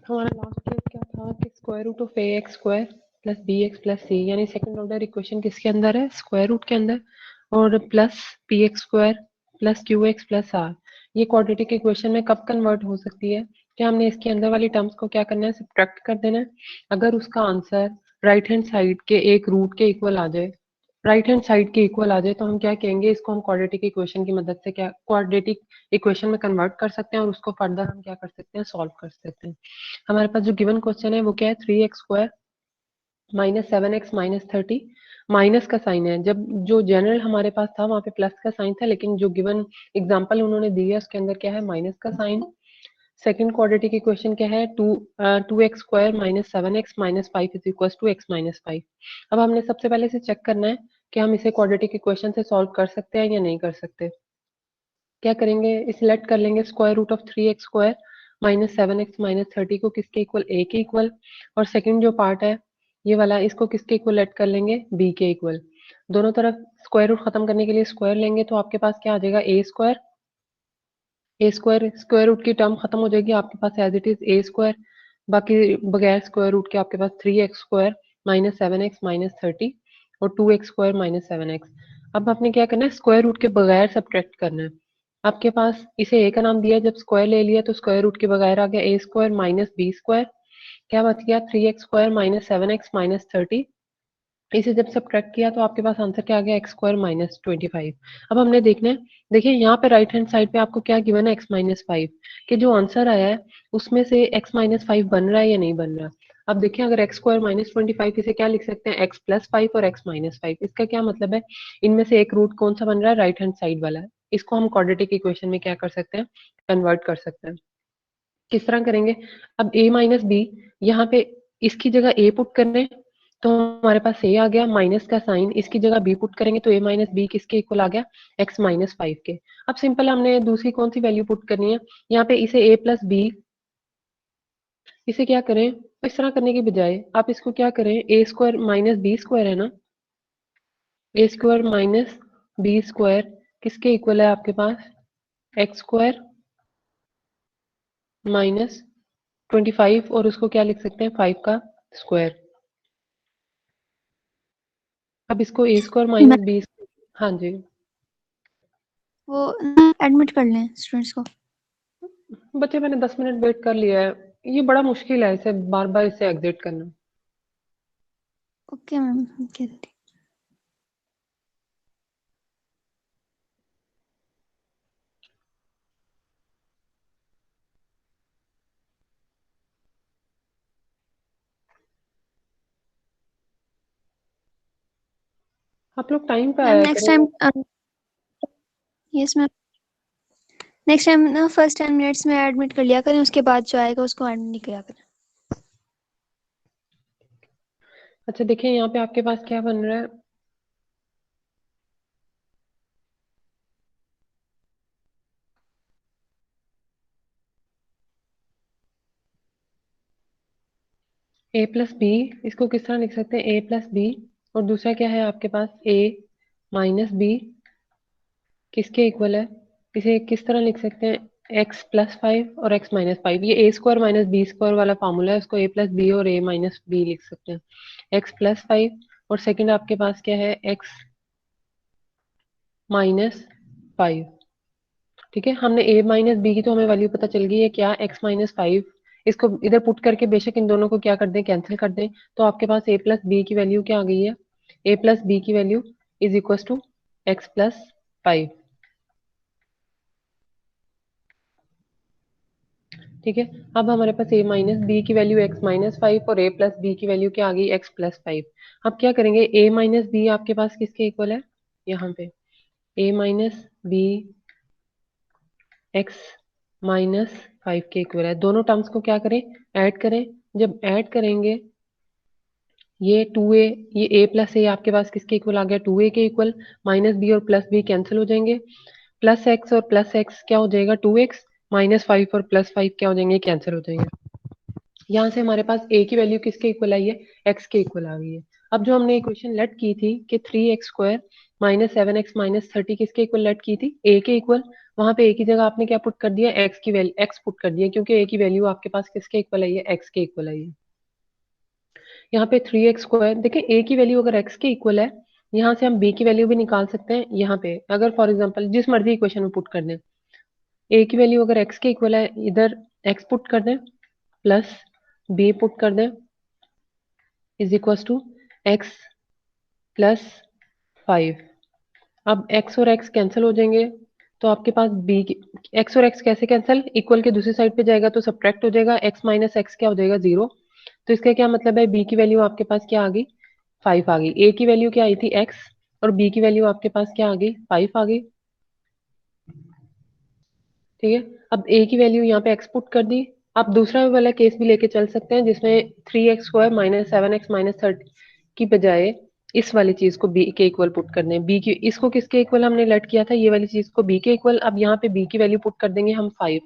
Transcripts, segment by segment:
हमारा last case क्या था कि square root of a x square plus b x plus c, यानी सेकंड ऑर्डर इक्वेशन किसके अंदर है, स्क्वायर रूट के अंदर, और plus P x square plus Q x plus R, ये क्वाड्रेटिक इक्वेशन में कब कन्वर्ट हो सकती है कि हमने इसके अंदर वाली टर्म्स को क्या करना है, सब्ट्रैक्ट कर देना है। अगर उसका आंसर राइट हैंड साइड के एक रूट के इक्वल आ जाए, राइट हैंड साइड के इक्वल आ जाए, तो हम क्या कहेंगे, इसको हम क्वाड्रेटिक इक्वेशन की मदद से क्या क्वाड्रेटिक इक्वेशन में कन्वर्ट कर सकते हैं और उसको फर्दर हम क्या कर सकते हैं, सॉल्व कर सकते हैं। हमारे पास जो गिवन क्वेश्चन है वो क्या है, 3x² minus 7x minus 30, minus का साइन है। जब जो जनरल हमारे पास था वहां पे प्लस का साइन था, लेकिन जो गिवन एग्जांपल उन्होंने दिया उसके अंदर क्या है, माइनस का साइन। सेकंड क्वाड्रेटिक इक्वेशन क्या है, 2x² minus 7x minus 5 is equal to x minus 5। अब हमने सबसे पहले से चेक करना है कि हम इसे क्वाड्रेटिक इक्वेशन से सॉल्व कर सकते हैं या नहीं कर सकते। क्या करेंगे, सिलेक्ट कर लेंगे square root of 3x² minus 7x minus 30 को किसके इक्वल, a के इक्वल, और सेकंड जो पार्ट है ये वाला, इसको किसके इक्वल लेट कर लेंगे, b के इक्वल। दोनों तरफ स्क्वायर रूट खत्म करने के लिए स्क्वायर लेंगे तो आपके पास क्या आ जाएगा, a स्क्वायर स्क्वायर रूट की टर्म खत्म हो जाएगी आपके पास as it is a square, बाकी बगैर स्क्वायर रूट के आपके पास 3x² माइनस 7x माइनस 30 और 2x² माइनस 7x। अब आपने क्या करना है, स्क्वायर रूट के बगैर सब्ट्रैक्ट करना है। आपके पास इसे a का नाम दिया, जब स्क्वायर ले लिया तो स्क्वायर रूट के बगैर आ गया a² माइनस b², क्या बच गया 3x² माइनस 7x माइनस 30। इसे जब सब्ट्रैक्ट किया तो आपके पास आंसर क्या आ गया, x² माइनस 25। अब हमने देखना है, देखिए यहाँ पे राइट हैंड साइड पे आपको क्या गिवन है, x माइनस 5, कि जो आंसर आया है उसमें से x माइनस 5 बन रहा है या नहीं बन रहा। अब देखिए अगर x² माइनस 25, इसे क्या लिख सकते हैं, x प्लस 5 और x माइनस 5। इसका क्या मतलब है, इनमें से एक रूट कौन सा बन रहा है, राइट हैंड साइड वाला है। इसको हम क्वाड्रेटिक इक्वेशन में क्या कर सकते हैं, कन्वर्ट कर सकते हैं। किस तरह करेंगे, अब a माइनस बी, यहाँ पे इसकी जगह a पुट करें तो हमारे पास a आ गया, माइनस का साइन, इसकी जगह b पुट करेंगे तो a माइनस बी किसके इक्वल आ गया, x माइनस 5 के। अब सिंपल हमने दूसरी कौन सी वैल्यू पुट करनी है, यहाँ पे इसे a प्लस बी, इसे क्या करें, इस तरह करने की बजाय आप इसको क्या करें, a² माइनस b² है ना, a² माइनस b² किसके इक्वल है आपके पास, x² माइनस 25, और उसको क्या लिख सकते हैं, 5 का स्क्वायर। अब इसको a² मैं माइनस बी, हाँ जी। वो एडमिट कर लें स्टूडेंट्स को। बच्चे मैंने 10 मिनट वेट कर लिया है, ये बड़ा मुश्किल है इसे बार बार इसे एग्जिट करना। ओके मैम, कह रही थी। आप लोग टाइम पे मैम आया नेक्स्ट करें। Time, yes ma'am, next time ना फर्स्ट 10 मिनट्स में एडमिट कर लिया करें, उसके बाद जो आएगा उसको एडमिट नहीं किया करें। अच्छा देखिए यहाँ पे आपके पास क्या बन रहा है, a प्लस बी, इसको किस तरह लिख सकते हैं, a प्लस बी, और दूसरा क्या है आपके पास, a माइनस बी किसके इक्वल है, इसे किस तरह लिख सकते हैं, x प्लस 5 और x माइनस 5। ये a² माइनस b² वाला फार्मूला है, उसको a प्लस बी और a माइनस बी लिख सकते हैं, x प्लस 5 और सेकंड आपके पास क्या है, x माइनस 5। ठीक है, हमने a माइनस बी की तो हमें वैल्यू पता चल गई है क्या, x माइनस 5। इसको इधर पुट करके बेशक इन दोनों को क्या कर दें, कैंसिल कर दें, तो आपके पास a प्लस बी की वैल्यू क्या आ गई है, a प्लस बी की value is equal to x plus 5। ठीक है, अब हमारे पास a माइनस बी की वैल्यू x माइनस 5 और a प्लस बी की वैल्यू क्या आ गई, x प्लस 5। अब क्या करेंगे, a माइनस बी आपके पास किसके इक्वल है, यहाँ पे a minus B x minus 5 के इक्वल है। दोनों टर्म्स को क्या करें, ऐड करें। जब ऐड करेंगे ये 2a, ये a प्लस a आपके पास किसके इक्वल आ गया, 2a के इक्वल, माइनस b और प्लस b कैंसिल हो जाएंगे, प्लस x और प्लस x क्या हो जाएगा, 2x, माइनस 5 और प्लस 5 क्या हो जाएंगे, कैंसिल हो जाएंगे। यहाँ से हमारे पास a की वैल्यू किसके इक्वल आई है, x के इक्वल आ गई है। अब जो हमने इक्वेशन लेट की थी कि 3x² माइनस 7x माइनस 30 किसके इक्वल लेट की थी, a के इक्वल, वहां पे a की जगह आपने क्या पुट कर दिया, x की वैल्यू x पुट कर दिया, क्योंकि a की वैल्यू आपके पास किसके इक्वल आई है, x के इक्वल आई है। यहाँ पे 3x² देखिए, a की वैल्यू अगर x के इक्वल है, यहाँ से हम b की वैल्यू भी निकाल सकते हैं। यहाँ पे अगर फॉर एग्जांपल जिस मर्जी इक्वेशन में पुट कर दें, a की वैल्यू अगर x के इक्वल है, इधर x पुट कर दें प्लस b पुट कर दें is equal to x plus 5। अब x और x कैंसिल हो जाएंगे, तो आपके पास b की x और x कैसे कैंसिल, इक्वल के दूसरी साइड पे जाएगा तो सब्ट्रैक्ट हो जाएगा, x माइनस x क्या हो जाएगा, 0। तो इसका क्या मतलब है, b की वैल्यू आपके पास क्या आ गई, 5 आ गई। a की वैल्यू क्या आई थी, x, और b की वैल्यू आपके पास क्या आ गई, 5 आ गई। ठीक है, अब a की वैल्यू यहाँ पे x पुट कर दी। आप दूसरा वाला केस भी लेके चल सकते हैं जिसमें 3x² माइनस 7x माइनस 30 की बजाय इस वाली चीज को b के इक्वल पुट कर दें। b की इसको किसके इक्वल हमने लेट किया था, ये वाली चीज को b के इक्वल। अब यहाँ पे b की वैल्यू पुट कर देंगे हम 5।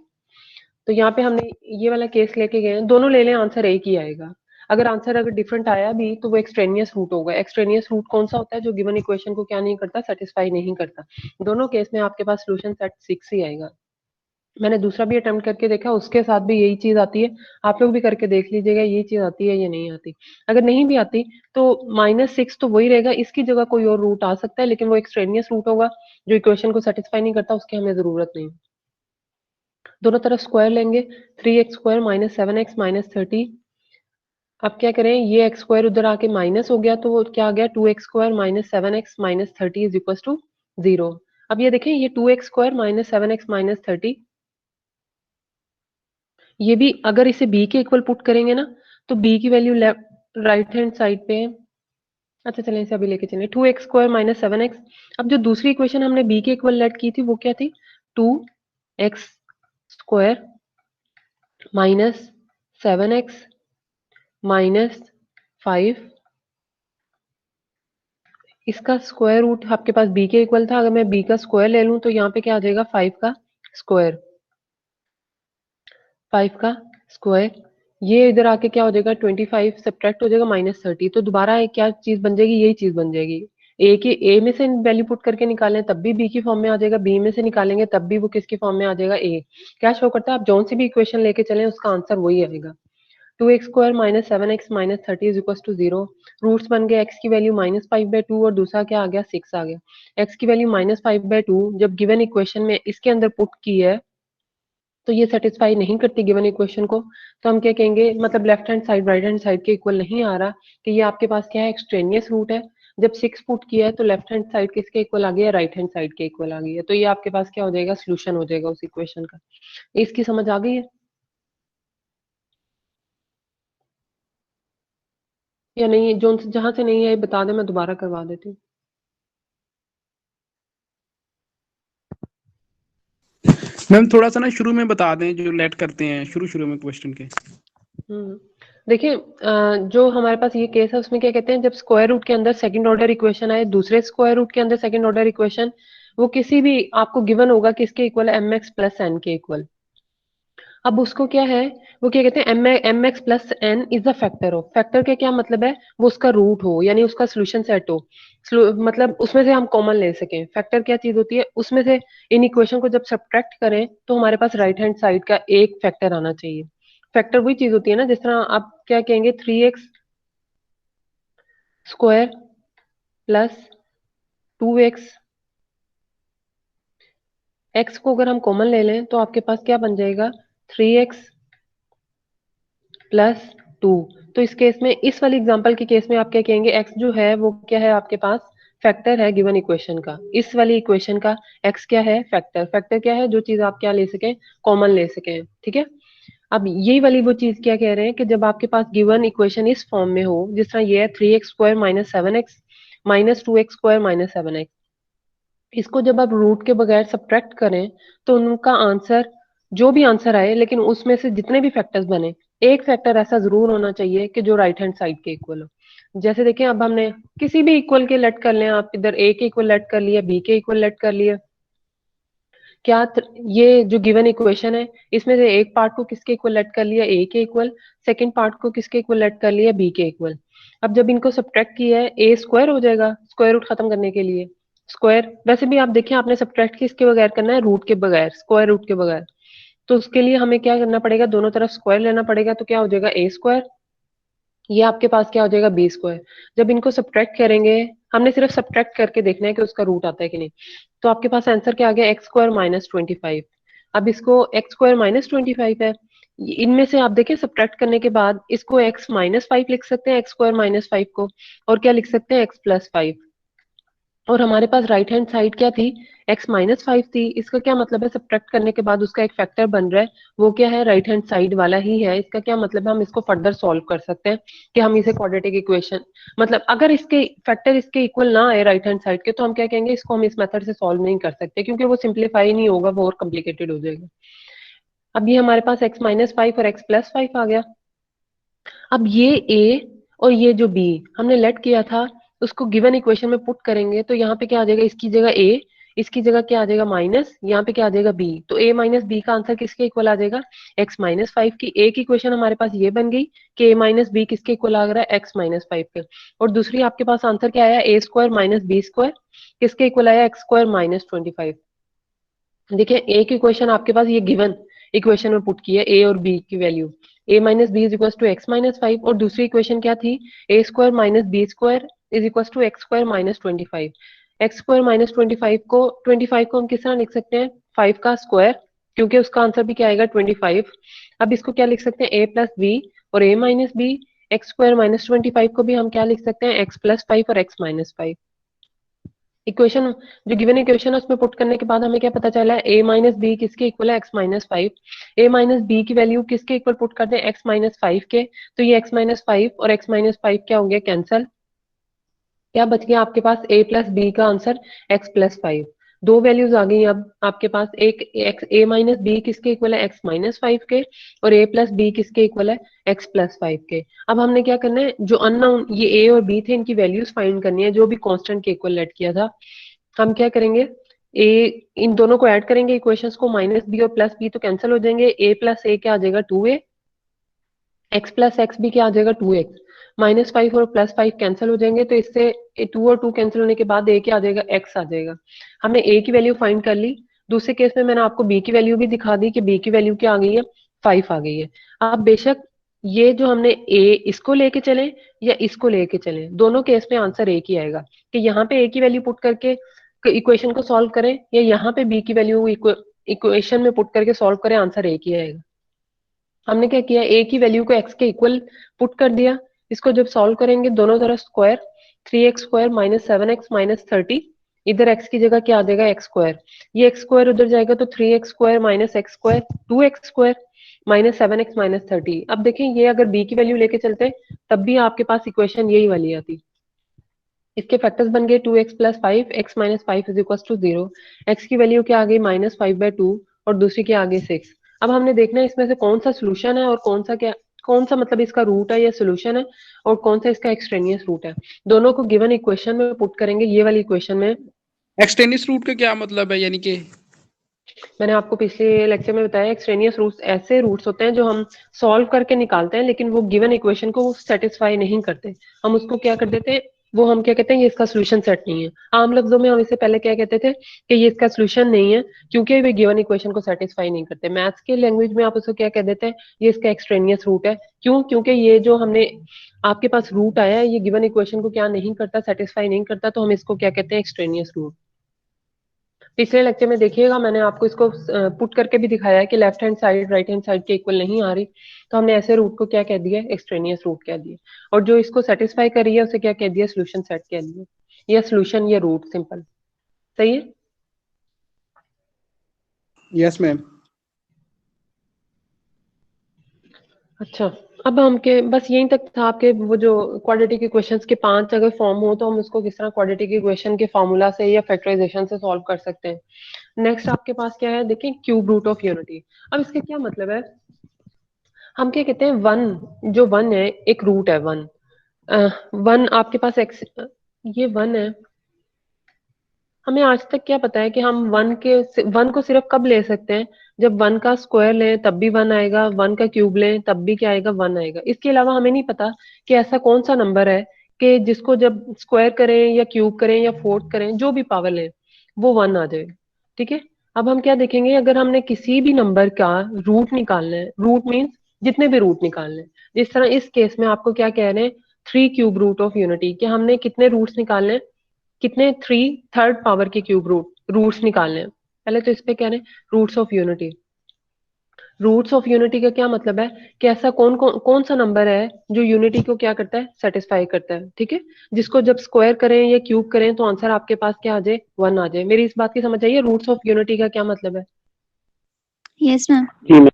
तो यहाँ पे हमने ये वाला केस लेके गए हैं, दोनों ले लें, आंसर एक ही आएगा। अगर आंसर अगर डिफरेंट आया भी तो वो एक्सट्रेनियस रूट होगा। एक्सट्रेनियस रूट कौन सा होता है, जो गिवन इक्वेशन को क्या नहीं करता, सेटिस्फाई नहीं करता। दोनों केस में आपके पास सोल्यूशन सेट 6 ही आएगा। मैंने दूसरा भी अटेम्प्ट करके देखा, उसके साथ भी यही चीज आती है। आप लोग भी करके देख लीजिएगा ये चीज आती है या नहीं आती। अगर नहीं भी आती तो -6 तो वही रहेगा, इसकी जगह कोई और रूट आ सकता है, लेकिन वो एक्सट्रेनियस रूट होगा जो इक्वेशन को सेटिस्फाई नहीं करता, उसकी हमें जरूरत नहीं। दोनों तरफ स्क्वायर लेंगे, 3x² माइनस 7x माइनस 30। अब क्या करें, ये x² उधर आके माइनस हो गया, तो वो क्या आ गया, 2x² minus 7x minus 30 is equal to 0। अब ये देखें, ये 2x² माइनस 7x माइनस 30, ये भी अगर इसे b के इक्वल पुट करेंगे ना, तो b की value left right hand side पे है। अच्छा चलें, इसे अभी लेके चलें, 2x² माइनस 7x। अब जो दूसरी इक्वेशन हमने b के इक्वल लेट की थी वो क्या थी, 2x² माइनस 7x माइनस 5। इसका स्क्वायर रूट आपके पास b के इक्वल था, अगर मैं b का स्क्वायर ले लूं तो यहाँ पे क्या आ जाएगा, 5 का स्क्वायर। 5 का स्क्वायर, ये इधर आके क्या हो जाएगा, 25 सब्ट्रैक्ट हो जाएगा -30। तो दोबारा एक क्या चीज बन जाएगी, यही चीज बन जाएगी। ए में से वैल्यू पुट करके निकालें तब भी बी की फॉर्म में आ जाएगा, बी में से निकालेंगे तब भी वो किसकी फॉर्म में आ जाएगा, ए। क्या शो करता है, आप जौन सी भी इक्वेशन लेके चलें उसका आंसर वही आएगा। 2x² minus 7x minus 30 is equal to 0। Roots बन गए, x की वैल्यू -5/2 और दूसरा क्या आ गया, 6 आ गया। x की वैल्यू -5/2 जब गिवन इक्वेशन में इसके अंदर पुट की है तो ये सेटिस्फाई नहीं करती गिवन इक्वेशन को, तो हम क्या कहेंगे, मतलब left hand side right hand side के इक्वल नहीं आ रहा, कि ये आपके पास क्या है, एक्सट्रेनियस रूट है। जब 6 पुट किया है तो लेफ्ट हैंड साइड किसके इक्वल आ गया, राइट हैंड साइड के इक्वल आ गई है। तो ये आपके पास क्या हो जाएगा, सोल्यूशन हो जाएगा उस इक्वेशन का। इसकी समझ आ गई है या नहीं, जो जहां से नहीं है बता दे, मैं दोबारा करवा देती हूँ। मैम थोड़ा सा ना शुरू में बता दें, जो लेट करते हैं शुरू शुरू में क्वेश्चन के। देखिए, जो हमारे पास ये केस है उसमें क्या कहते हैं, जब स्क्वायर रूट के अंदर सेकंड ऑर्डर इक्वेशन आए, दूसरे स्क्वायर रूट के अंदर सेकंड ऑर्डर इक्वेशन, वो किसी भी आपको गिवन होगा किसके इक्वल है, mx प्लस n के इक्वल। अब उसको क्या है, वो क्या कहते हैं, mx plus n is the factor of, factor का क्या मतलब है, वो उसका रूट हो यानी उसका सोल्यूशन सेट हो। मतलब उसमें से हम कॉमन ले सकें। फैक्टर क्या चीज होती है, उसमें से इन इक्वेशन को जब सब्ट्रैक्ट करें तो हमारे पास राइट हैंड साइड का एक फैक्टर आना चाहिए। फैक्टर वही चीज होती है ना, जिस तरह आप क्या कहेंगे, 3x² प्लस 2x, x को अगर हम कॉमन ले लें तो आपके पास क्या बन जाएगा, 3x प्लस 2। तो इस केस में, इस वाली एग्जांपल के केस में आप क्या कहेंगे, x जो है वो क्या है आपके पास, फैक्टर है गिवन इक्वेशन का। इस वाली इक्वेशन का x क्या है, फैक्टर। फैक्टर क्या है, जो चीज आप क्या ले सकें, कॉमन ले सकें। ठीक है, अब यही वाली वो चीज क्या कह रहे हैं कि जब आपके पास गिवन इक्वेशन इस फॉर्म में हो, जिस तरह ये है 3x² minus 7x minus 2x² minus 7x, इसको जब आप रूट के बगैर सब्ट्रैक्ट करें तो उनका आंसर, जो भी आंसर आए, लेकिन उसमें से जितने भी फैक्टर्स बने, एक फैक्टर ऐसा जरूर होना चाहिए कि जो राइट हैंड साइड के इक्वल हो। जैसे देखें, अब हमने किसी भी इक्वल के लेट कर लें, आप इधर ए के इक्वल लेट कर लिया, बी के इक्वल लेट कर लिया, ये जो गिवन इक्वेशन है इसमें से एक पार्ट को किसके इक्वल लेट कर लिया, ए के इक्वल, सेकंड पार्ट को किसके इक्वल लेट कर लिया, बी के इक्वल। अब जब इनको सब्ट्रैक्ट किया है ए स्क्वायर हो जाएगा, स्क्वायर रूट खत्म करने के लिए स्क्वायर। वैसे भी आप देखिए आपने सब्ट्रैक्ट किसके बगैर करना है, रूट के बगैर, स्क्वायर रूट के बगैर। तो उसके लिए हमें क्या करना पड़ेगा, दोनों तरफ स्क्वायर लेना पड़ेगा। तो क्या हो जाएगा ए स्क्वायर, ये आपके पास क्या हो जाएगा बी स्क्वायर। जब इनको सब्ट्रैक्ट करेंगे, हमने सिर्फ सब्ट्रैक्ट करके देखना है कि उसका रूट आता है कि नहीं। तो आपके पास आंसर क्या आ गया, एक्स स्क्वायर माइनस 25। अब इसको एक्स स्क्वायर माइनस 25 है, इनमें से आप देखिए सब्ट्रैक्ट करने के बाद इसको एक्स माइनस 5 लिख सकते हैं, एक्स स्क्वायर माइनस 5 को, और क्या लिख सकते हैं, एक्स प्लस 5। और हमारे पास राइट हैंड साइड क्या थी, x माइनस 5 थी। इसका क्या मतलब है, सब्ट्रैक्ट करने के बाद उसका एक फैक्टर बन रहा है, वो क्या है, राइट हैंड साइड वाला ही है। इसका क्या मतलब है, हम इसको फर्दर सॉल्व कर सकते हैं कि हम इसे क्वाड्रेटिक इक्वेशन, मतलब अगर इसके फैक्टर इसके इक्वल ना आए राइट हैंड साइड के, तो हम क्या कहेंगे, इसको हम इस मेथड से सॉल्व नहीं कर सकते, क्योंकि वो सिंप्लीफाई नहीं होगा, वो और कॉम्प्लिकेटेड हो जाएगा। अब ये हमारे पास x माइनस 5 और x प्लस 5 आ गया। अब ये a और ये जो b हमने लेट किया था, उसको गिवन इक्वेशन में पुट करेंगे, तो यहाँ पे क्या आ जाएगा, इसकी जगह a, इसकी जगह क्या आ जाएगा माइनस, यहाँ पे क्या आ जाएगा b। तो a माइनस b का आंसर किसके इक्वल आ जाएगा, x माइनस 5 की। एक इक्वेशन हमारे पास ये बन गई कि a माइनस b किसके इक्वल आ रहा है, x माइनस 5 के। और दूसरी आपके पास आंसर क्या आया, a square minus b square किसके इक्वल आया, x स्क्वायर माइनस 25। देखिए एक इक्वेशन आपके पास ये गिवन इक्वेशन में पुट की है, a और b की value, a minus B is equal to x minus 5। और दूसरी इक्वेशन क्या थी, a square minus B square is equal to x square minus 25। X square minus 25 को हम किस तरह लिख सकते हैं, 5 का स्क्वायर, क्योंकि उसका आंसर भी क्या आएगा 25। अब इसको क्या लिख सकते हैं, a प्लस बी और a minus B. X square minus 25 को भी हम क्या लिख सकते हैं, x प्लस 5 और x माइनस 5। इक्वेशन जो गिवन इक्वेशन है उसमें पुट करने के बाद हमें क्या पता चला है, a माइनस बी किसके इक्वल है, x minus 5। a minus B की वैल्यू किसके इक्वल पुट करते हैं, x माइनस 5 के। तो ये x माइनस 5 और x माइनस 5 क्या हो गया, कैंसल। क्या बच गया आपके पास, a प्लस बी का आंसर x प्लस 5। दो वैल्यूज आ गई अब आपके पास, एक x a माइनस बी किसके इक्वल है, x माइनस 5 के, और a प्लस बी किसके इक्वल है, x प्लस 5 के। अब हमने क्या करना है, जो अननोन ये a और b थे, इनकी वैल्यूज फाइंड करनी है, जो भी कांस्टेंट के इक्वल लेट किया था। हम क्या करेंगे, ए, इन दोनों को ऐड करेंगे इक्वेशंस को, माइनस बी और प्लस बी तो कैंसिल हो जाएंगे, ए प्लस ए क्या आ जाएगा 2a, एक्स प्लस एक्स भी क्या आ जाएगा 2x, माइनस 5 और प्लस 5 कैंसिल हो जाएंगे, तो इससे 2 और 2 कैंसिल होने के बाद a क्या आ जाएगा, x आ जाएगा। हमने a की वैल्यू फाइंड कर ली। दूसरे केस में मैंने आपको b की वैल्यू भी दिखा दी कि b की वैल्यू क्या आ गई है, 5 आ गई है। अब बेशक ये जो हमने a इसको लेके चले या इसको लेके चले, दोनों केस में आंसर एक ही आएगा, कि यहाँ पे a की वैल्यू पुट करके इक्वेशन को सॉल्व करें या यहाँ पे b की वैल्यू इक्वेशन में पुट करके सॉल्व करें, आंसर एक ही आएगा। हमने क्या किया, a की वैल्यू को x के इक्वल पुट कर दिया। इसको जब सॉल्व करेंगे दोनों तरफ square, 3x square minus 7x minus 30, इधर x की जगह क्या आ जाएगा, x स्क्वायर। ये x स्क्वायर उधर जाएगा तो 3x square minus x square 2x square minus 7x minus 30। अब देखें ये अगर b की वैल्यू लेके चलते तब भी आपके पास इक्वेशन यही वाली आती। इसके फैक्टर्स बन गए 2x plus 5, x minus 5 is equal to 0। x की वैल्यू क्या आ गई, माइनस 5/2, और दूसरी क्या आ गई 6। अब हमने देखना है इसमें से कौन सा सोल्यूशन है और कौन सा मतलब इसका रूट है या सोल्यूशन है, और कौन सा इसका एक्सट्रेनियस रूट है। दोनों को गिवन इक्वेशन में पुट करेंगे, ये वाली इक्वेशन में। एक्सटेनियस रूट का क्या मतलब है, यानी कि मैंने आपको पिछले लेक्चर में बताया, एक्सट्रेनियस रूट्स ऐसे रूट्स होते हैं जो हम सॉल्व करके निकालते हैं, लेकिन वो गिवन इक्वेशन को सेटिस्फाई नहीं करते। हम उसको क्या कर देते हैं, वो हम क्या कहते हैं, ये इसका सोल्यूशन सेट नहीं है। आम लफ्जों में हम इससे पहले क्या कहते थे कि ये इसका सोल्यूशन नहीं है, क्योंकि वे गिवन इक्वेशन को सेटिस्फाई नहीं करते। मैथ्स के लैंग्वेज में आप उसको क्या कह देते हैं, ये इसका एक्सट्रेनियस रूट है। क्यों, क्योंकि ये जो हमने आपके पास रूट आया है, ये गिवन इक्वेशन को क्या नहीं करता, सेटिस्फाई नहीं करता, तो हम इसको क्या कहते हैं, एक्सट्रेनियस रूट। पिछले लेक्चर में देखिएगा मैंने आपको इसको पुट करके भी दिखाया है कि left hand side right hand side के इक्वल नहीं आ रही, तो हमने ऐसे रूट को क्या कह दिया, एक्सट्रेनियस रूट कह दिया। और जो इसको सेटिस्फाई कर रही है उसे क्या कह दिया, सोल्यूशन सेट कह दिया, या सोल्यूशन या रूट, सिंपल। सही है। Yes ma'am. अच्छा, अब हम के बस यहीं तक था आपके वो जो क्वाड्रेटिक इक्वेशंस के 5 अगर फॉर्म हो तो हम उसको किस तरह क्वाड्रेटिक इक्वेशन के फॉर्मूला से या फैक्टराइजेशन से सॉल्व कर सकते हैं। नेक्स्ट आपके पास क्या है, देखिए क्यूब रूट ऑफ यूनिटी। अब इसका क्या मतलब है, हम क्या कहते हैं, वन जो वन है एक रूट है, वन आपके पास एक्स, ये वन है, हमें आज तक क्या पता है कि हम वन को सिर्फ कब ले सकते हैं, जब वन का स्क्वायर लें तब भी वन आएगा, वन का क्यूब लें तब भी क्या आएगा, वन आएगा। इसके अलावा हमें नहीं पता कि ऐसा कौन सा नंबर है कि जिसको जब स्क्वायर करें या क्यूब करें या फोर्थ करें, जो भी पावर लें, वो वन आ जाए। ठीक है, अब हम क्या देखेंगे, अगर हमने किसी भी नंबर का रूट निकालना है, रूट मीन्स जितने भी रूट निकालने हैं, जिस तरह इस केस में आपको क्या कह रहे हैं, 3 क्यूब रूट ऑफ यूनिटी, कि हमने कितने रूट्स निकालने हैं, कितने 3 थर्ड पावर के क्यूब रूट्स निकालने हैं। पहले तो इस पे कह रहे हैं roots of unity. Roots of unity का क्या मतलब है कि ऐसा कौन सा नंबर है जो यूनिटी को क्या करता है, सेटिस्फाई करता है। ठीक है, जिसको जब स्क्वायर करें या क्यूब करें तो आंसर आपके पास क्या आ जाए, वन आ जाए। मेरी इस बात की समझ आइए, रूट्स ऑफ यूनिटी का क्या मतलब है। Yes ma'am. जी मैम।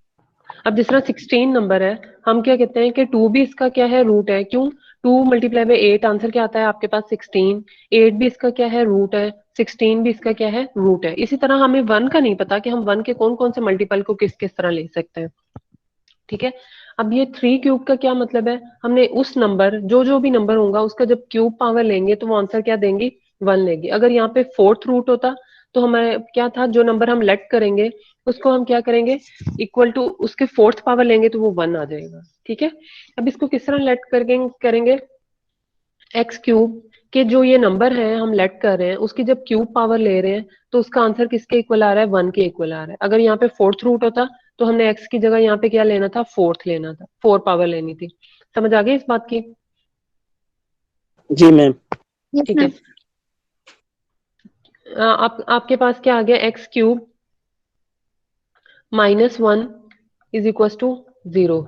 अब जिस तरह 16 नंबर है, हम क्या कहते हैं कि 2 भी इसका क्या है, रूट है। क्यों, 2 मल्टीप्लाई बाई 8 आंसर क्या आता है आपके पास 16, 8 भी इसका क्या है, रूट है, 16 भी इसका क्या है, रूट है। इसी तरह हमें वन का नहीं पता कि हम वन के कौन कौन से मल्टीपल को किस किस तरह ले सकते हैं। ठीक है, अब ये 3 क्यूब का क्या मतलब है, हमने उस नंबर जो भी नंबर होगा उसका जब क्यूब पावर लेंगे तो वो आंसर क्या देंगी, वन लेगी। अगर यहाँ पे फोर्थ रूट होता तो हमें क्या था, जो नंबर हम लेट करेंगे उसको हम क्या करेंगे, इक्वल टू उसके फोर्थ पावर लेंगे तो वो वन आ जाएगा। ठीक है, अब इसको किस तरह लेट करेंगे, एक्स क्यूब के जो ये नंबर है हम लेट कर रहे हैं उसकी जब क्यूब पावर ले रहे हैं तो उसका आंसर किसके इक्वल आ रहा है, वन के इक्वल आ रहा है। अगर यहाँ पे फोर्थ रूट होता तो हमने एक्स की जगह यहाँ पे क्या लेना था, फोर्थ लेना था, फोर पावर लेनी थी। समझ आ गई इस बात की। जी मैम। यस ठीक है, मैम। आपके पास क्या आ गया, x cube minus one is equal to 0।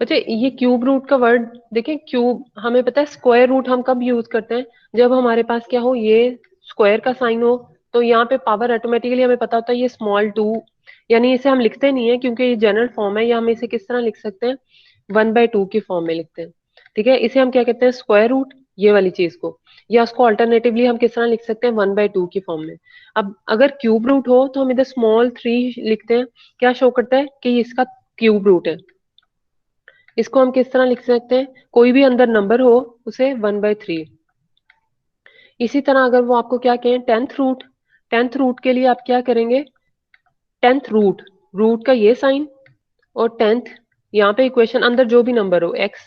अच्छा, ये क्यूब रूट का वर्ड देखें, क्यूब हमें पता है स्क्वायर रूट हम कब यूज करते हैं, जब हमारे पास क्या हो, ये स्क्वायर का साइन हो, तो यहाँ पे पावर ऑटोमेटिकली हमें पता होता है ये स्मॉल टू, यानी इसे हम लिखते नहीं है क्योंकि ये जनरल फॉर्म है, या हम इसे किस तरह लिख सकते हैं, 1/2 की फॉर्म में लिखते हैं। ठीक है, इसे हम क्या कहते हैं, स्क्वायर रूट, ये वाली चीज को, या उसको अल्टरनेटिवली हम किस तरह लिख सकते हैं, 1/2 की फॉर्म में। अब अगर क्यूब रूट हो तो हम इधर स्मॉल 3 लिखते हैं, क्या शो करता है कि ये इसका क्यूब रूट है। इसको हम किस तरह लिख सकते हैं, कोई भी अंदर नंबर हो उसे 1/3। इसी तरह अगर वो आपको क्या कहें, टेंथ रूट के लिए आप क्या करेंगे, टेंथ रूट, रूट का ये साइन, और टेंथ यहाँ पे इक्वेशन अंदर जो भी नंबर हो, एक्स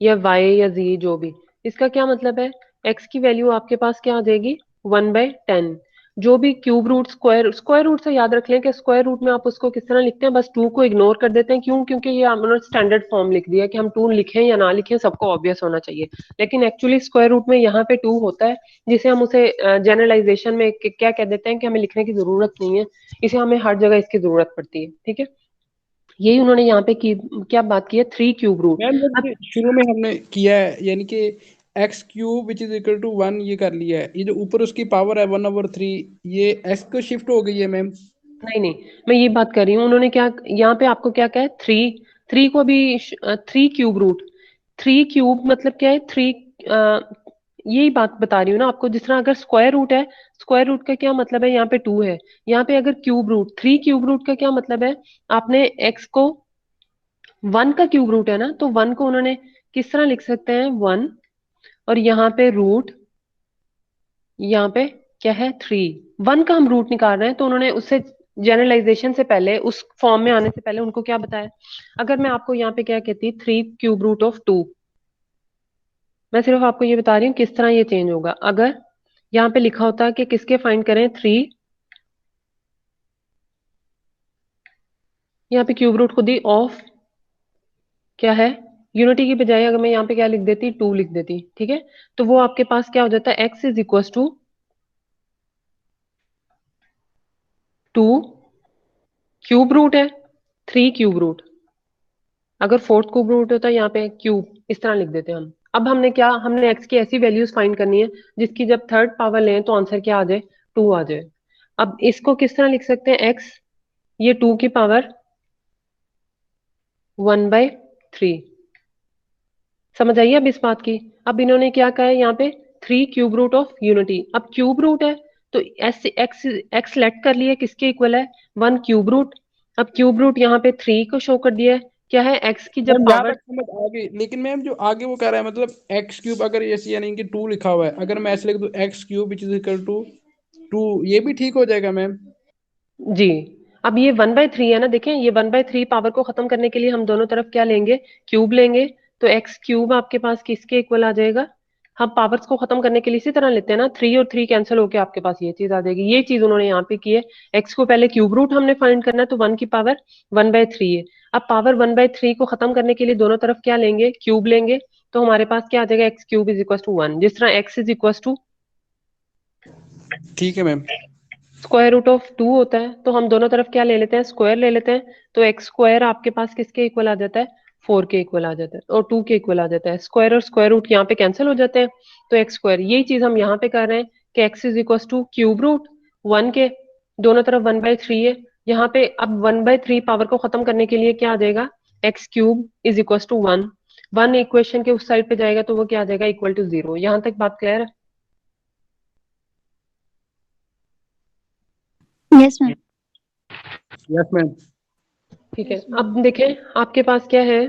या वाई या जी जो भी, इसका क्या मतलब है, एक्स की वैल्यू आपके पास क्या आ जाएगी, 1/10। जो भी क्यूब रूट, स्क्वायर रूट से याद रख लें कि स्क्वायर रूट में आप उसको किस तरह लिखते हैं, बस 2 को इग्नोर कर देते हैं। क्यों, क्योंकि ये हमने स्टैंडर्ड फॉर्म लिख दिया कि हम 2 लिखें या ना लिखें सबको ऑब्वियस होना चाहिए, लेकिन एक्चुअली स्क्वायर रूट में यहाँ पे 2 होता है, जिसे हम उसे जनरलाइजेशन में क्या कह देते हैं कि हमें लिखने की जरूरत नहीं है, इसे हमें हर जगह इसकी जरूरत पड़ती है। ठीक है, यही उन्होंने यहाँ पे की क्या बात की है, 3 क्यूब रूट। मैम अब जब शुरू में हमने किया है यानी कि x cube which is equal to 1 ये कर लिया है, ये जो ऊपर उसकी पावर है 1/3 ये एक्स को शिफ्ट हो गई है मैम। नहीं नहीं, मैं ये बात कर रही हूँ, उन्होंने क्या यहाँ पे आपको क्या कहा है, 3, 3 को भी 3 क्यूब रूट, 3 क्यूब मतलब क्या है, 3, यही बात बता रही हूँ ना आपको। जिस तरह अगर स्क्वायर रूट है, स्क्वायर रूट का क्या मतलब है, यहाँ पे 2 है, यहाँ पे अगर क्यूब रूट, 3 क्यूब रूट का क्या मतलब है, आपने एक्स को 1 का क्यूब रूट है ना, तो 1 को उन्होंने किस तरह लिख सकते हैं, 1, और यहाँ पे रूट, यहाँ पे क्या है, 3, 1 का हम रूट निकाल रहे हैं, तो उन्होंने उससे जनरलाइजेशन से पहले, उस फॉर्म में आने से पहले उनको क्या बताया, अगर मैं आपको यहाँ पे क्या कहती, 3 क्यूब रूट ऑफ 2, मैं सिर्फ आपको ये बता रही हूँ किस तरह ये चेंज होगा। अगर यहाँ पे लिखा होता कि किसके फाइंड करें, 3, यहाँ पे क्यूब रूट खुद ही ऑफ क्या है, यूनिटी की बजाय अगर मैं यहाँ पे क्या लिख देती, 2 लिख देती। ठीक है, तो वो आपके पास क्या हो जाता है, x is equal to 2 cube root है, 3 क्यूब रूट, अगर फोर्थ क्यूब रूट होता है यहाँ पे क्यूब, इस तरह लिख देते हैं हम। अब हमने क्या, हमने एक्स की ऐसी वैल्यूज फाइंड करनी है जिसकी जब थर्ड पावर लें तो आंसर क्या आ जाए, 2 आ जाए। अब इसको किस तरह लिख सकते हैं, एक्स, ये 2 की पावर 1/3। समझ आइए अब इस बात की। अब इन्होंने क्या कहा है यहाँ पे, 3 क्यूब रूट ऑफ यूनिटी। अब क्यूब रूट है तो एस एक्स एक्स लेट कर लिए किसके इक्वल है, 1 क्यूब रूट। अब क्यूब रूट यहाँ पे 3 को शो कर दिया है, क्या है, x की जब मैम यहाँ पावर, तक समझ आ गई, लेकिन मैम जो आगे वो कह रहा है मतलब एक्स क्यूब, अगर ऐसे यानी कि 2 लिखा हुआ है, अगर मैं ऐसे लिख दूं x cube which is equal to 2, ये भी ठीक हो जाएगा मैम? जी। अब ये 1/3 है ना, देखें ये 1/3 पावर को खत्म करने के लिए हम दोनों तरफ क्या लेंगे, क्यूब लेंगे। तो एक्स क्यूब आपके पास किसके इक्वल आ जाएगा, हम पावर्स को खत्म करने के लिए इसी तरह लेते हैं ना, 3 और 3 कैंसिल होके आपके पास ये चीज आ जाएगी। ये चीज उन्होंने यहाँ पे की है, एक्स को पहले क्यूब रूट हमने फाइंड करना है, तो 1 की पावर 1/3 है। अब पावर 1/3 को खत्म करने के लिए दोनों तरफ क्या लेंगे, क्यूब लेंगे। तो हमारे पास क्या आ जाएगा, x cube is equal to 1, जिस तरह एक्स इज इक्वल टू ठीक है मैम। स्क्वायर रूट ऑफ 2 होता है, तो हम दोनों तरफ क्या ले लेते हैं, स्क्वायर ले लेते हैं। तो एक्स स्क्वायर आपके पास किसके इक्वल आ जाता है, 4 के इक्वल आ जाता है, और 2 के इक्वल आ जाता है। स्क्वायर और स्क्वायर रूट यहाँ पे कैंसिल हो जाते हैं, तो एक्स स्क्वायर, यही चीज हम यहाँ पे कर रहे हैं कि x is equal to cube root 1 के, दोनों तरफ 1/3 है। यहाँ पे अब 1/3 पावर को खत्म करने के लिए क्या आ जाएगा, x cube is equal to 1, 1 equation के उस साइड पे जाएगा तो वो क्या आ जाएगा, इक्वल टू 0। यहाँ तक बात क्लियर है? Yes ma'am. Yes ma'am. ठीक है, अब देखें आपके पास क्या है,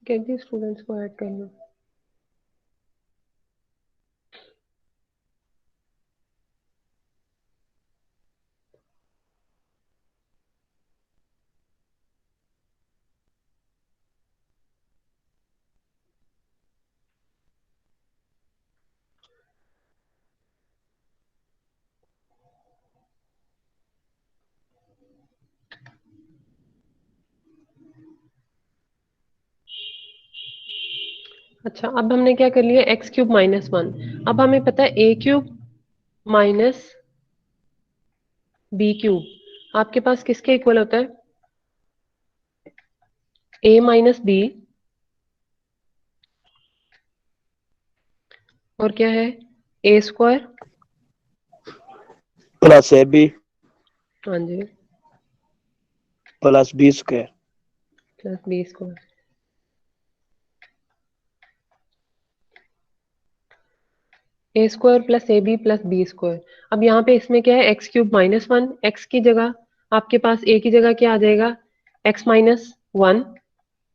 कैसे स्टूडेंट्स को ऐड कर लो। अच्छा, अब हमने क्या कर लिया, एक्स क्यूब माइनस 1। अब हमें पता है ए क्यूब माइनस बी क्यूब आपके पास किसके इक्वल होता है, ए माइनस बी, और क्या है, a square, plus a b हाँ जी, plus b square. Plus b square. A square plus a b plus b square. अब यहाँ पे इसमें क्या है, एक्स क्यूब माइनस 1, एक्स की जगह आपके पास ए की जगह क्या आ जाएगा, एक्स माइनस 1,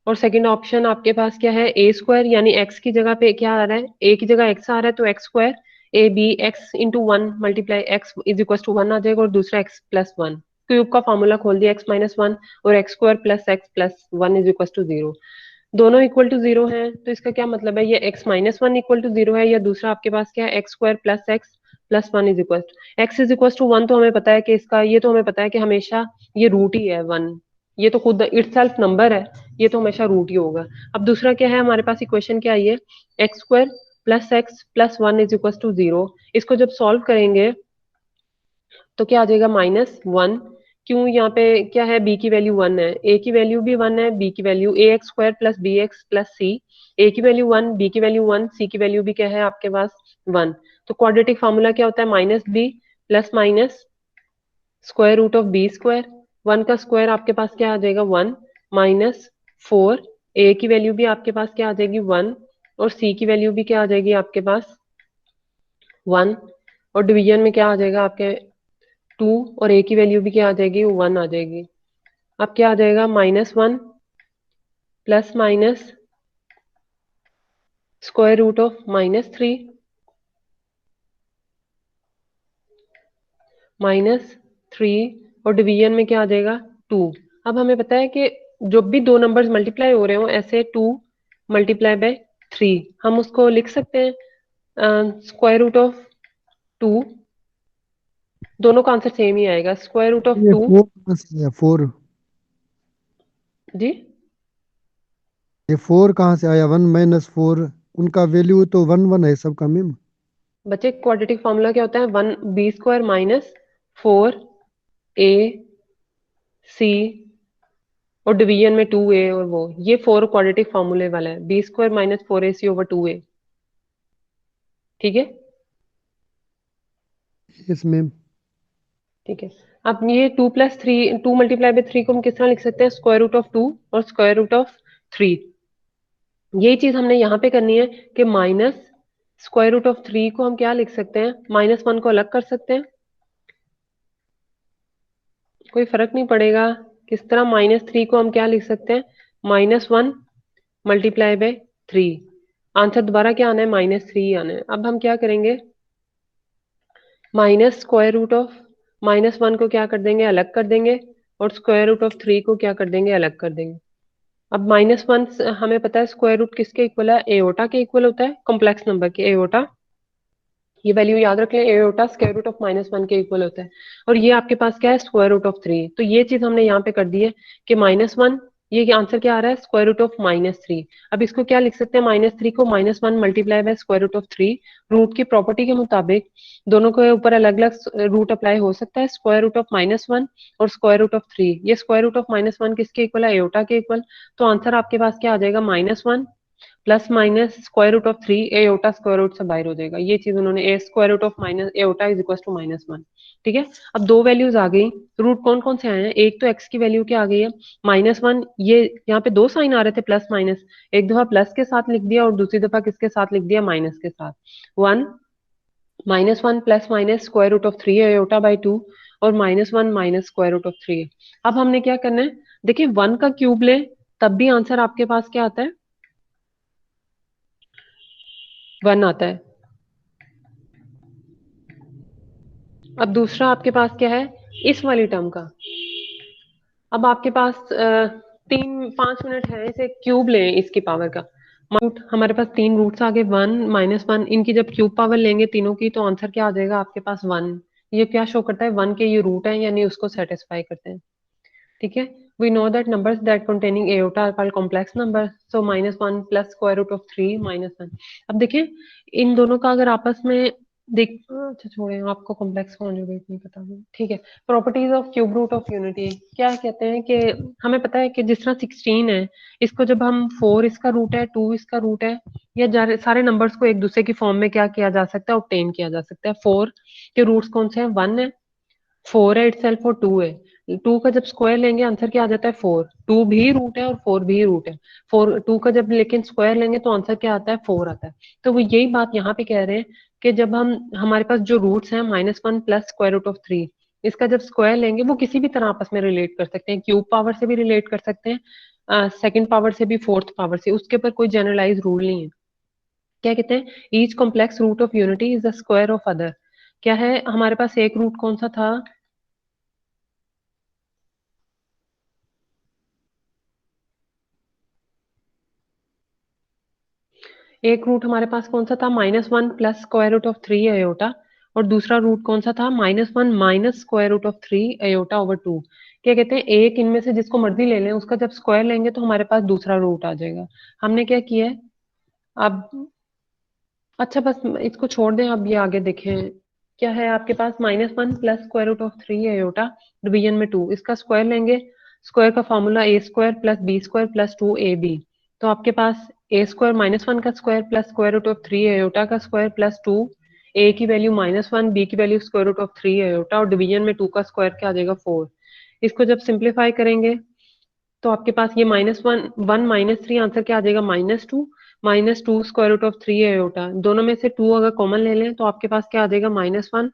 और सेकंड ऑप्शन आपके पास क्या है, ए स्क्वायर, यानी एक्स की जगह पे क्या आ रहा है, ए की जगह एक्स आ रहा है तो x square, a b x into 1 multiply x is equal to 1 आ जाएगा, और दूसरा एक्स प्लस 1, क्यूब का फॉर्मूला खोल दिया, एक्स माइनस 1 और x square plus x plus 1 is equal to 0। दोनों इक्वल टू 0 है, तो इसका क्या मतलब है, ये एक्स माइनस 1 इक्वल टू 0 है, या दूसरा आपके पास क्या है, x square plus x plus 1 is equal to x is equal to 1। तो हमें पता है कि इसका, ये तो हमें पता है कि हमेशा ये रूट ही है 1, ये तो खुद इटसेल्फ नंबर है, ये तो हमेशा रूट ही होगा। अब दूसरा क्या है, हमारे पास इक्वेशन क्या आई है, x square plus x plus 1 is equal to 0। इसको जब सॉल्व करेंगे तो क्या आ जाएगा, -1। क्यों, यहाँ पे क्या है, बी की वैल्यू 1 है, ए की वैल्यू भी 1 है, बी की वैल्यू ए x square plus b x plus सी, ए की वैल्यू 1, बी की वैल्यू 1, सी की वैल्यू भी क्या है आपके पास 1। तो क्वाड्रेटिक फार्मूला क्या होता है, minus b plus minus square root of b square, 1 का स्क्वायर आपके पास क्या आ जाएगा 1, -4, ए की वैल्यू भी आपके पास क्या आ जाएगी 1, और सी की वैल्यू भी क्या आ जाएगी आपके पास 1, और डिवीजन में क्या आ जाएगा आपके 2, और ए की वैल्यू भी क्या आ जाएगी 1 आ जाएगी। अब क्या आ जाएगा, -1 plus minus square root of -3 -3, और डिवीजन में क्या आ जाएगा 2। अब हमें पता है कि जब भी दो नंबर्स मल्टीप्लाई हो रहे हो ऐसे 2 मल्टीप्लाई बाय 3, हम उसको लिख सकते हैं स्क्वायर रूट ऑफ 2, दोनों का आंसर सेम ही आएगा, स्क्वायर रूट ऑफ ये 2। 4 कहाँ से आया 4? जी, ये 4 कहाँ से आया, 1 - 4? उनका वैल्यू तो 1 1 है सबका मैम। बच्चे क्वाड्रेटिक फार्मूला क्या होता है, 1 b² माइनस 4ac, और डिवीजन में 2a, और वो ये 4 क्वाड्रेटिक फार्मूले वाला है, b² माइनस 4ac/2a। ठीक है, यस मैम। ठीक है। अब ये 2 + 3, 2 मल्टीप्लाई बाय 3 को हम किस तरह लिख सकते हैं, स्क्वायर रूट ऑफ 2 और स्क्वायर रूट ऑफ 3। यही चीज हमने यहाँ पे करनी है कि माइनस स्क्वायर रूट ऑफ 3 को हम क्या लिख सकते हैं, -1 को अलग कर सकते हैं, कोई फर्क नहीं पड़ेगा। किस तरह -3 को हम क्या लिख सकते हैं, -1 मल्टीप्लाई बाय 3। आंसर दोबारा क्या आना है, -3 आना है। अब हम क्या करेंगे, माइनस स्क्वायर रूट ऑफ -1 को क्या कर देंगे, अलग कर देंगे, और स्क्वायर रूट ऑफ 3 को क्या कर देंगे, अलग कर देंगे। अब -1 हमें पता है स्क्वायर रूट किसके इक्वल है, एओटा के इक्वल होता है, कॉम्प्लेक्स नंबर के एओटा। ये वैल्यू याद रख लें, एओटा स्क्वायर रूट ऑफ -1 के इक्वल होता है। और ये आपके पास क्या है, स्क्वायर रूट ऑफ 3। तो ये चीज हमने यहाँ पे कर दी है कि -1, ये आंसर क्या आ रहा है, स्क्वायर रूट ऑफ -3। अब इसको क्या लिख सकते हैं, -3 को -1 multiply by square root of 3। Root की प्रॉपर्टी के मुताबिक दोनों के ऊपर अलग अलग रूट अप्लाई हो सकता है, स्क्वायर रूट ऑफ -1 और स्क्वायर रूट ऑफ 3। ये स्क्वायर रूट ऑफ -1 किसके इक्वल है, एओटा के इक्वल। तो आंसर आपके पास क्या आ जाएगा, -1 plus minus square root of 3, iota square root से बाहर हो जाएगा। ये चीज उन्होंने, a square root of minus iota is equal to -1। ठीक है, अब दो वैल्यूज आ गई। रूट कौन कौन से आए हैं, एक तो एक्स की वैल्यू क्या आ गई है, -1। ये यहाँ पे दो साइन आ रहे थे प्लस माइनस, एक दफा प्लस के साथ लिख दिया और दूसरी दफा किसके साथ लिख दिया, माइनस के साथ। 1 -1 plus minus square root of 3 iota by 2, और -1 माइनस स्क्वायर रूट ऑफ 3। अब हमने क्या करना है, देखिए 1 का क्यूब ले तब भी आंसर आपके पास क्या आता है, 1 आता है। अब दूसरा आपके पास क्या है, इस वाली टर्म का। अब आपके पास 3-5 मिनट है, इसे क्यूब लें इसकी पावर का। रूट हमारे पास 3 रूट्स आ गए, 1 -1, इनकी जब क्यूब पावर लेंगे तीनों की तो आंसर क्या आ जाएगा आपके पास 1। ये क्या शो करता है, 1 के ये रूट है, यानी उसको सेटिस्फाई करते हैं। ठीक है, we know that numbers that containing iota are called complex number, so -1 plus square root of 3 -1। अब देखिए इन दोनों का अगर आपस में देख, अच्छा छोड़े, आपको कॉम्प्लेक्स कॉन्जुगेट नहीं पता, ठीक है। Properties of cube root of unity क्या कहते हैं कि हमें पता है कि जिस तरह 16 है, इसको जब हम 4 इसका रूट है, 2 इसका रूट है, या सारे नंबर्स को एक दूसरे की फॉर्म में क्या किया जा सकता है, ऑब्टेन किया जा सकता है। 4 के रूट्स कौन से हैं, 1 है, 4 है इटसेल्फ, और 2 है। 2 का जब स्क्वायर लेंगे आंसर क्या आ जाता है, 4। 2 भी रूट है और 4 भी रूट है। 2 का जब लेकिन स्क्वायर लेंगे तो आंसर क्या आता है, 4 आता है। तो वो यही बात यहाँ पे कह रहे हैं कि जब हम, हमारे पास जो रूट्स हैं -1 प्लस स्क्वायर रूट ऑफ 3, इसका जब स्क्वायर लेंगे वो किसी भी तरह आपस में रिलेट कर सकते हैं, क्यूब पावर से भी रिलेट कर सकते हैं, सेकंड पावर से भी, फोर्थ पावर से, उसके ऊपर कोई जनरलाइज रूल नहीं है। क्या कहते हैं, each complex root of unity is the square of other. क्या है हमारे पास, एक रूट कौन सा था, एक रूट हमारे पास कौन सा था, -1 plus square root of 3 iota, और दूसरा रूट कौन सा था, -1 minus square root of 3 iota over 2। क्या कहते हैं, एक इनमें से जिसको मर्जी ले लें, उसका जब स्क्वायर लेंगे तो हमारे पास दूसरा रूट आ जाएगा। हमने क्या किया है अब, अच्छा बस इसको छोड़ दें, अब ये आगे देखें। क्या है आपके पास, -1 plus square root of 3 iota division में 2, इसका स्क्वायर लेंगे। स्क्वायर का formula a square plus b square plus 2ab। तो आपके पास ए स्क्वायर -1 का square plus square root of 3 iota का स्क्वायर प्लस 2, ए की वैल्यू -1, बी की value square root of 3 iota, और डिवीजन में 2 का स्क्वायर क्या आ जाएगा, 4। इसको जब सिंप्लीफाई करेंगे तो आपके पास ये -1 -3, आंसर क्या आ जाएगा, -2 स्क्वायर रूट ऑफ 3 एयोटा। दोनों में से 2 अगर कॉमन ले लें तो आपके पास क्या आ जाएगा, -1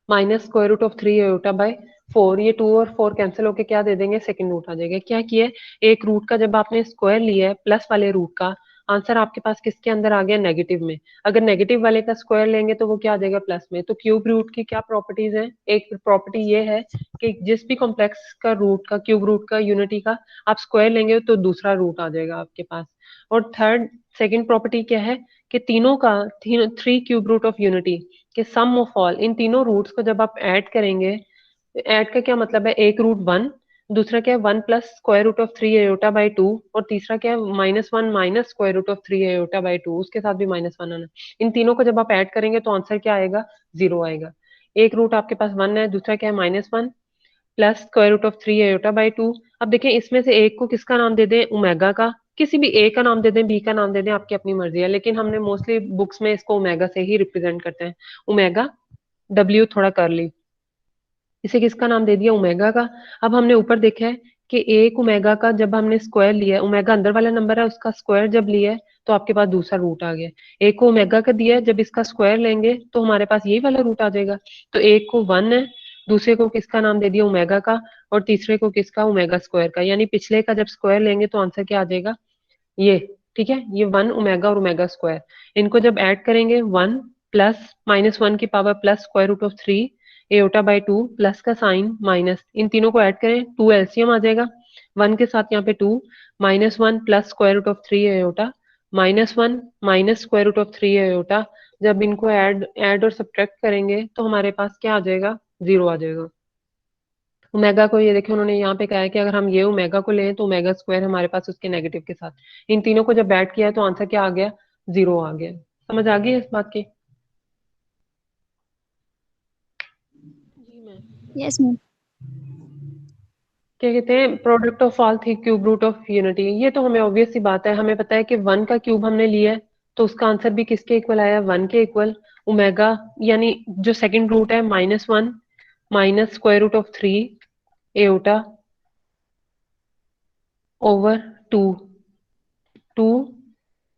minus square root of 3 iota by 4। ये 2 और 4 कैंसिल होके क्या दे देंगे, सेकंड रूट आ जाएगा। क्या किया है, एक रूट का जब आपने स्क्वायर लिया है प्लस वाले रूट का, आंसर आपके पास किसके अंदर आ गया, नेगेटिव में। अगर नेगेटिव वाले का स्क्वायर लेंगे तो वो क्या आ जाएगा, प्लस में। तो क्यूब रूट की क्या प्रॉपर्टीज है, एक प्रॉपर्टी ये है कि जिस भी कॉम्प्लेक्स का रूट का, क्यूब रूट का, यूनिटी का आप स्क्वायर लेंगे तो दूसरा रूट आ जाएगा आपके पास। और सेकंड प्रॉपर्टी क्या है कि तीनों का, 3 क्यूब रूट ऑफ यूनिटी के सम ऑफ ऑल, इन तीनों रूट्स को जब आप ऐड करेंगे, ऐड का क्या मतलब है, एक रूट 1, दूसरा क्या है 1 plus square root of 3 iota by 2, और तीसरा क्या है -1 minus square root of 3 iota by 2, उसके साथ भी -1 आना। इन तीनों को जब आप ऐड करेंगे तो आंसर क्या आएगा, 0 आएगा। एक रूट आपके पास 1 है, दूसरा क्या है -1 plus square root of 3 iota by 2। अब देखें इसमें से एक को किसका नाम दे दें, ओमेगा का, किसी भी ए का नाम दे दें, बी का नाम दे दें, आपकी अपनी मर्जी है, लेकिन हमने मोस्टली बुक्स में इसको ओमेगा से ही रिप्रेजेंट करते हैं। ओमेगा, डब्ल्यू थोड़ा कर ली, इसे किसका नाम दे दिया, ओमेगा का। अब हमने ऊपर देखा है कि एक ओमेगा का जब हमने स्क्वायर लिया है, ओमेगा अंदर वाला नंबर है, उसका स्क्वायर जब लिया है तो आपके पास दूसरा रूट आ गया। एक को ओमेगा का दिया है, जब इसका स्क्वायर लेंगे तो हमारे पास यही वाला रूट आ जाएगा। तो एक को 1 है, दूसरे को किसका नाम दे दिया ओमेगा का, और तीसरे को किसका ओमेगा स्क्वायर का। यानी पिछले का जब स्क्वायर लेंगे तो आंसर क्या आ जाएगा, ये, ठीक है, ये 1 ओमेगा और ओमेगा स्क्वायर। इनको जब ऐड करेंगे 1 प्लस -1 की power plus square root of 3 iota by 2 plus का साइन माइनस, इन तीनों को ऐड करें 2 एलसीएम आ जाएगा, 1 के साथ यहाँ पे 2 -1 plus square root of 3 iota -1 minus square root of 3 iota. जब इनको ऐड और सब्ट्रैक्ट करेंगे तो हमारे पास क्या आ जाएगा, 0 आ जाएगा। ओमेगा को ये देखिए उन्होंने यहाँ पे कहा है कि अगर हम ये ओमेगा को लें तो ओमेगा स्क्वायर हमारे पास उसके नेगेटिव के साथ, इन तीनों को जब ऐड किया है तो आंसर क्या आ गया, 0 आ गया। समझ आ गई इस बात की? जी मैम। Yes ma'am. क्या कहते हैं, product of all three cube root of unity, ये तो हमें ऑब्वियस सी बात है, हमें पता है कि 1 का क्यूब हमने लिया है तो उसका आंसर भी किसके इक्वल आया, 1 के इक्वल। ओमेगा यानी जो सेकंड रूट है -1 minus square root of 3 iota over 2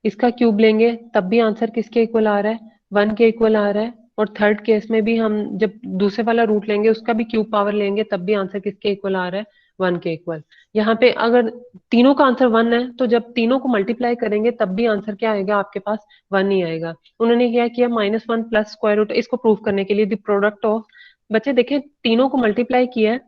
इसका क्यूब लेंगे तब भी आंसर किसके इक्वल आ रहा है, 1 के इक्वल आ रहा है। और थर्ड केस में भी हम जब दूसरे वाला रूट लेंगे उसका भी क्यूब पावर लेंगे तब भी आंसर किसके इक्वल आ रहा है, 1 के इक्वल। यहाँ पे अगर तीनों का आंसर 1 है तो जब तीनों को मल्टीप्लाई करेंगे तब भी आंसर क्या आएगा आपके पास, 1 ही आएगा। उन्होंने क्या किया, -1 प्लस स्क्वायर रूट, इसको प्रूव करने के लिए द प्रोडक्ट ऑफ, बच्चे देखें तीनों को मल्टीप्लाई किया है,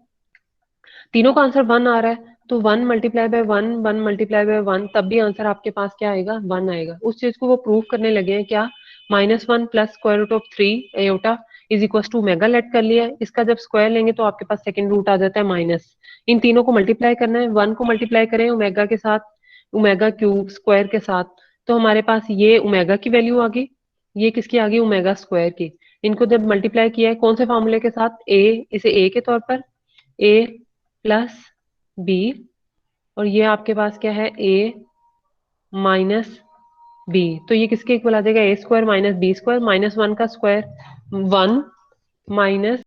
तीनों का आंसर 1 आ रहा है तो 1 मल्टीप्लाई बाय 1 1 मल्टीप्लाई बाय 1 तब भी आंसर आपके पास क्या आएगा, 1 आएगा। उस चीज को वो प्रूव करने लगे हैं क्या, -1 plus square root of 3 iota is equal to omega let कर लिया है, इसका जब स्क्वायर लेंगे तो आपके पास सेकंड रूट आ जाता है माइनस, इन तीनों को मल्टीप्लाई करना है, 1 को मल्टीप्लाई करें ओमेगा के साथ, ओमेगा क्यूब स्क्वायर के साथ, तो हमारे पास ये ओमेगा की वैल्यू आ गई, ये किसकी आ गई, ओमेगा स्क्वायर की। इनको जब मल्टीप्लाई किया है कौन से फॉर्मूले के साथ, इसे ए के तौर पर, ए प्लस बी, और ये आपके पास क्या है, ए माइनस बी, तो ये किसके इक्वल आ जाएगा, ए स्क्वायर माइनस बी स्क्वायर, -1 का स्क्वायर 1 माइनस